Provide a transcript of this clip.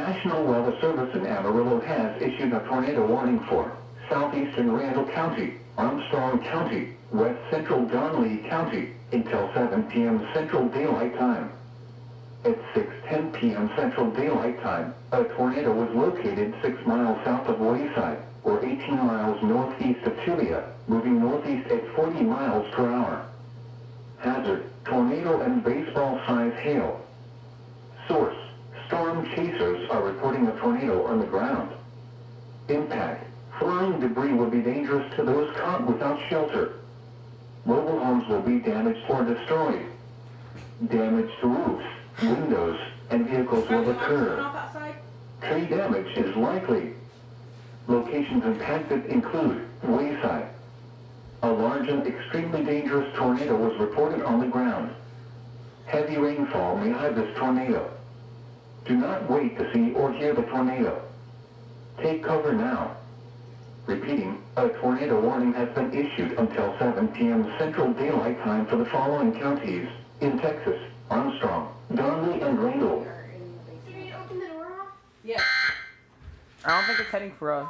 National Weather Service in Amarillo has issued a tornado warning for southeastern Randall County, Armstrong County, west central Donley County, until 7 p.m. Central Daylight Time. At 6:10 p.m. Central Daylight Time, a tornado was located 6 miles south of Wayside, or 18 miles northeast of Tulia, moving northeast at 40 miles per hour. Hazard, tornado and baseball-size hail. Source, storm chasers are reporting a tornado on the ground. Impact, flying debris will be dangerous to those caught without shelter. Mobile homes will be damaged or destroyed. Damage to roofs, windows, and vehicles will occur. Tree damage is likely. Locations impacted include Wayside. A large and extremely dangerous tornado was reported on the ground. Heavy rainfall may hide this tornado. Do not wait to see or hear the tornado. Take cover now. Repeating, a tornado warning has been issued until 7 p.m. Central Daylight Time for the following counties in Texas: Armstrong, Donley, and Randall. Did you open the door off? Yeah. I don't think it's heading for us.